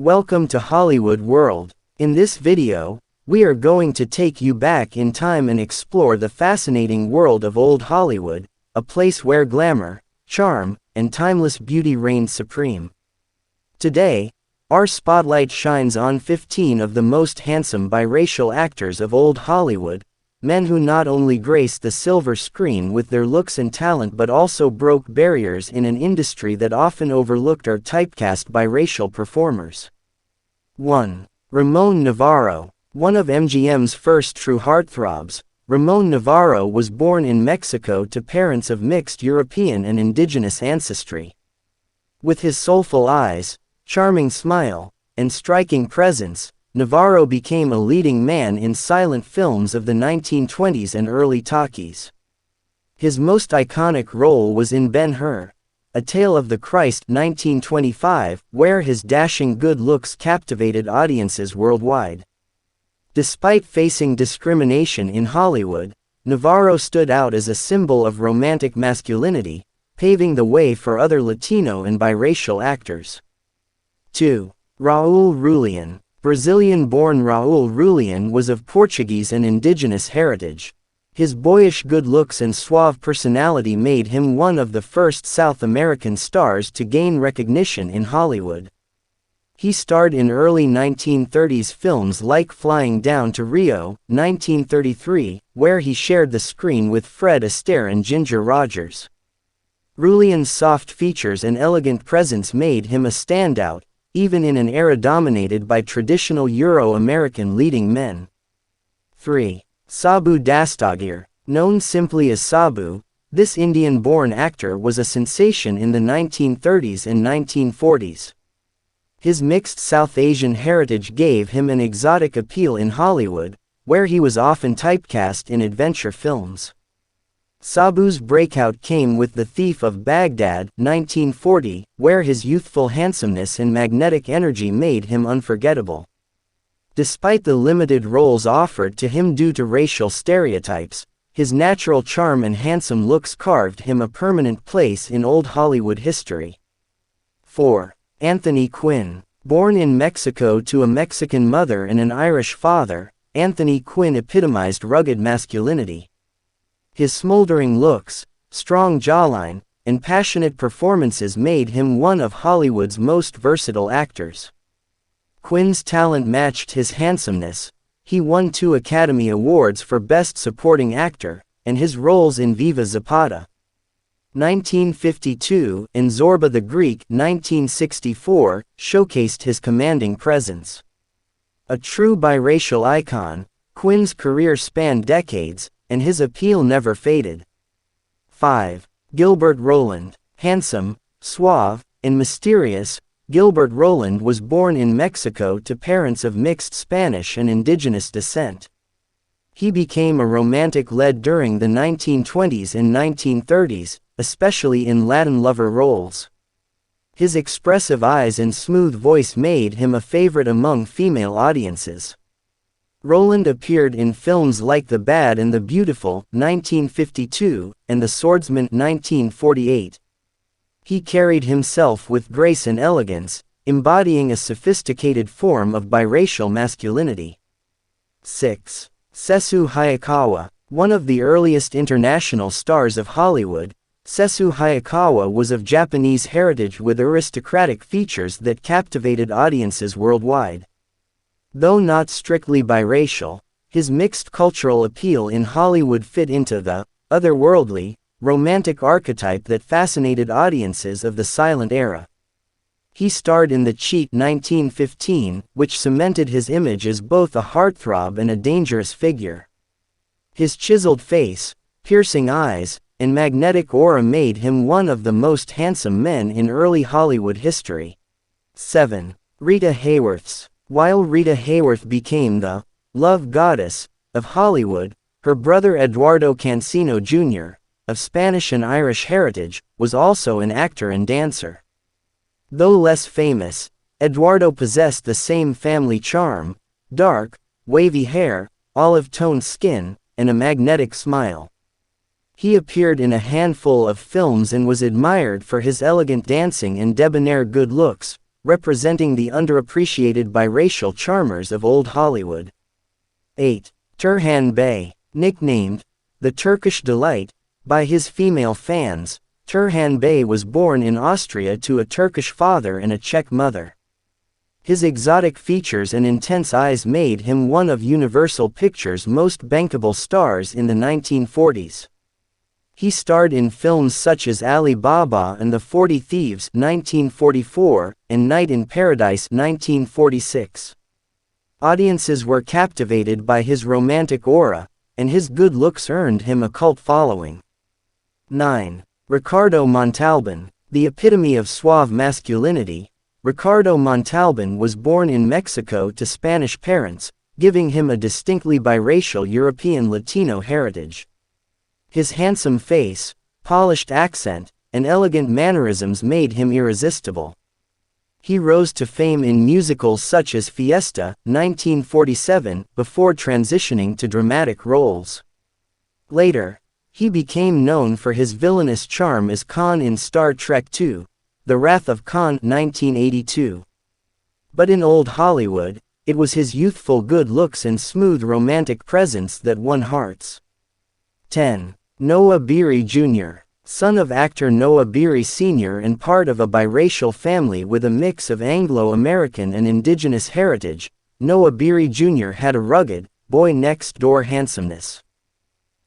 Welcome to Hollywood World. In this video, we are going to take you back in time and explore the fascinating world of old Hollywood, a place where glamour, charm, and timeless beauty reigned supreme. Today, our spotlight shines on 15 of the most handsome biracial actors of old Hollywood, men who not only graced the silver screen with their looks and talent but also broke barriers in an industry that often overlooked or typecast biracial performers. 1. Ramon Navarro. One of MGM's first true heartthrobs, Ramon Navarro was born in Mexico to parents of mixed European and indigenous ancestry. With his soulful eyes, charming smile, and striking presence, Navarro became a leading man in silent films of the 1920s and early talkies. His most iconic role was in Ben-Hur, A Tale of the Christ 1925, where his dashing good looks captivated audiences worldwide. Despite facing discrimination in Hollywood, Navarro stood out as a symbol of romantic masculinity, paving the way for other Latino and biracial actors. 2. Raul Rulian. Brazilian-born Raul Rulian was of Portuguese and indigenous heritage. His boyish good looks and suave personality made him one of the first South American stars to gain recognition in Hollywood. He starred in early 1930s films like Flying Down to Rio, 1933, where he shared the screen with Fred Astaire and Ginger Rogers. Rulian's soft features and elegant presence made him a standout, even in an era dominated by traditional Euro-American leading men. 3. Sabu Dastagir. Known simply as Sabu, this Indian-born actor was a sensation in the 1930s and 1940s. His mixed South Asian heritage gave him an exotic appeal in Hollywood, where he was often typecast in adventure films. Sabu's breakout came with The Thief of Baghdad, 1940, where his youthful handsomeness and magnetic energy made him unforgettable. Despite the limited roles offered to him due to racial stereotypes, his natural charm and handsome looks carved him a permanent place in old Hollywood history. 4. Anthony Quinn. Born in Mexico to a Mexican mother and an Irish father, Anthony Quinn epitomized rugged masculinity. His smoldering looks, strong jawline, and passionate performances made him one of Hollywood's most versatile actors. Quinn's talent matched his handsomeness. He won 2 Academy Awards for Best Supporting Actor, and his roles in Viva Zapata, 1952, and Zorba the Greek, 1964, showcased his commanding presence. A true biracial icon, Quinn's career spanned decades, and his appeal never faded. 5. Gilbert Roland. Handsome, suave, and mysterious, Gilbert Roland was born in Mexico to parents of mixed Spanish and indigenous descent. He became a romantic lead during the 1920s and 1930s, especially in Latin lover roles. His expressive eyes and smooth voice made him a favorite among female audiences. Roland appeared in films like The Bad and the Beautiful, 1952, and The Swordsman, 1948. He carried himself with grace and elegance, embodying a sophisticated form of biracial masculinity. 6. Sesu Hayakawa. One of the earliest international stars of Hollywood, Sesu Hayakawa was of Japanese heritage with aristocratic features that captivated audiences worldwide. Though not strictly biracial, his mixed cultural appeal in Hollywood fit into the otherworldly, romantic archetype that fascinated audiences of the silent era. He starred in The Cheat 1915, which cemented his image as both a heartthrob and a dangerous figure. His chiseled face, piercing eyes, and magnetic aura made him one of the most handsome men in early Hollywood history. 7. Rita Hayworth. While Rita Hayworth became the love goddess of Hollywood, her brother Eduardo Cancino Jr., of Spanish and Irish heritage, was also an actor and dancer. Though less famous, Eduardo possessed the same family charm: dark, wavy hair, olive-toned skin, and a magnetic smile. He appeared in a handful of films and was admired for his elegant dancing and debonair good looks, representing the underappreciated biracial charmers of old Hollywood. 8. Turhan Bey. Nicknamed the Turkish Delight by his female fans, Turhan Bey was born in Austria to a Turkish father and a Czech mother. His exotic features and intense eyes made him one of Universal Pictures' most bankable stars in the 1940s. He starred in films such as Ali Baba and the 40 Thieves 1944, and Night in Paradise 1946. Audiences were captivated by his romantic aura, and his good looks earned him a cult following. 9. Ricardo Montalban. The epitome of suave masculinity, Ricardo Montalban was born in Mexico to Spanish parents, giving him a distinctly biracial European Latino heritage. His handsome face, polished accent, and elegant mannerisms made him irresistible. He rose to fame in musicals such as Fiesta, 1947, before transitioning to dramatic roles. Later, he became known for his villainous charm as Khan in Star Trek II, The Wrath of Khan, 1982. But in old Hollywood, it was his youthful good looks and smooth romantic presence that won hearts. 10. Noah Beery Jr. Son of actor Noah Beery Sr. and part of a biracial family with a mix of Anglo-American and indigenous heritage, Noah Beery Jr. had a rugged, boy-next-door handsomeness.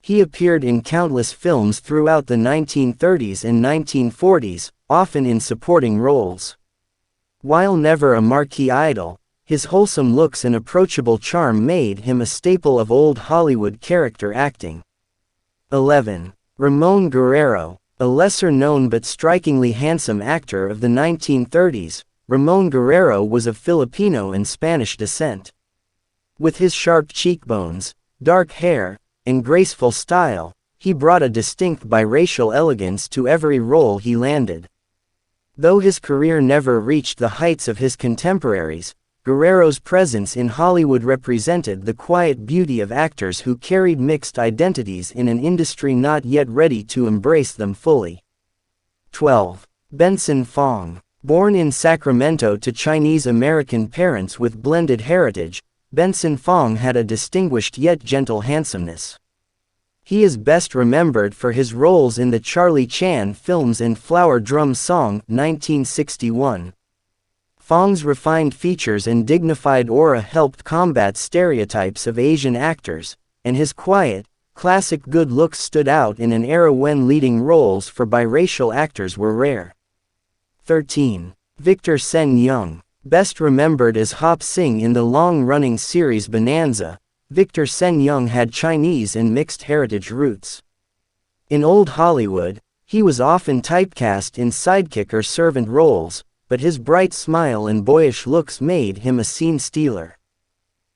He appeared in countless films throughout the 1930s and 1940s, often in supporting roles. While never a marquee idol, his wholesome looks and approachable charm made him a staple of old Hollywood character acting. 11. Ramon Guerrero. A lesser-known but strikingly handsome actor of the 1930s, Ramon Guerrero was of Filipino and Spanish descent. With his sharp cheekbones, dark hair, and graceful style, he brought a distinct biracial elegance to every role he landed. Though his career never reached the heights of his contemporaries, Guerrero's presence in Hollywood represented the quiet beauty of actors who carried mixed identities in an industry not yet ready to embrace them fully. 12. Benson Fong. Born in Sacramento to Chinese-American parents with blended heritage, Benson Fong had a distinguished yet gentle handsomeness. He is best remembered for his roles in the Charlie Chan films and Flower Drum Song, 1961. Fong's refined features and dignified aura helped combat stereotypes of Asian actors, and his quiet, classic good looks stood out in an era when leading roles for biracial actors were rare. 13. Victor Sen Young. Best remembered as Hop Sing in the long-running series Bonanza, Victor Sen Young had Chinese and mixed heritage roots. In old Hollywood, he was often typecast in sidekick or servant roles, but his bright smile and boyish looks made him a scene stealer.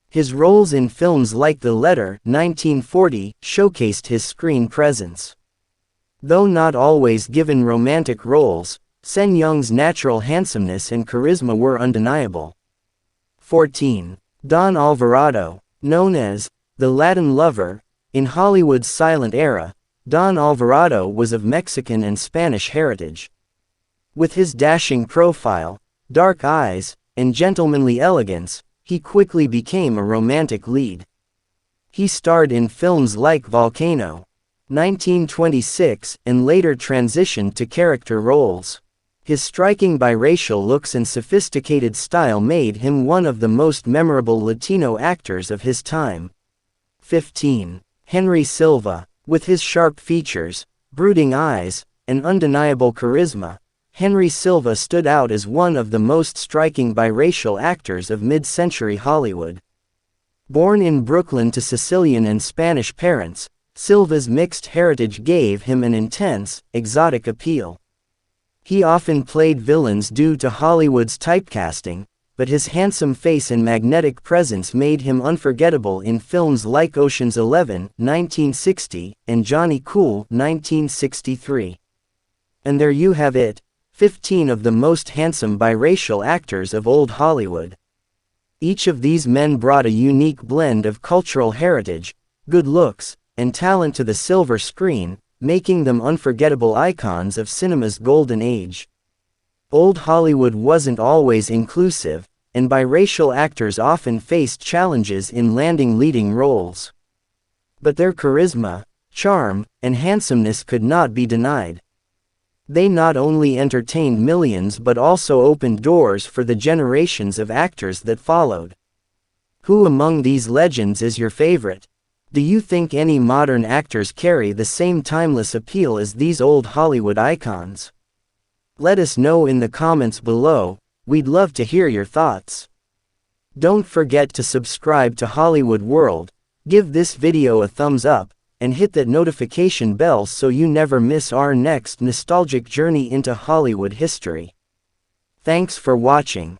His roles in films like The Letter, 1940, showcased his screen presence. Though not always given romantic roles, Sen Young's natural handsomeness and charisma were undeniable. 14. Don Alvarado. Known as the Latin Lover, in Hollywood's silent era, Don Alvarado was of Mexican and Spanish heritage. With his dashing profile, dark eyes, and gentlemanly elegance, he quickly became a romantic lead. He starred in films like Volcano, 1926, and later transitioned to character roles. His striking biracial looks and sophisticated style made him one of the most memorable Latino actors of his time. 15. Henry Silva. With his sharp features, brooding eyes, and undeniable charisma, Henry Silva stood out as one of the most striking biracial actors of mid-century Hollywood. Born in Brooklyn to Sicilian and Spanish parents, Silva's mixed heritage gave him an intense, exotic appeal. He often played villains due to Hollywood's typecasting, but his handsome face and magnetic presence made him unforgettable in films like Ocean's 11, 1960, and Johnny Cool, 1963. And there you have it, 15 of the most handsome biracial actors of old Hollywood. Each of these men brought a unique blend of cultural heritage, good looks, and talent to the silver screen, making them unforgettable icons of cinema's golden age. Old Hollywood wasn't always inclusive, and biracial actors often faced challenges in landing leading roles. But their charisma, charm, and handsomeness could not be denied. They not only entertained millions but also opened doors for the generations of actors that followed. Who among these legends is your favorite? Do you think any modern actors carry the same timeless appeal as these old Hollywood icons? Let us know in the comments below, we'd love to hear your thoughts. Don't forget to subscribe to Hollywood World, give this video a thumbs up, and hit that notification bell so you never miss our next nostalgic journey into Hollywood history. Thanks for watching.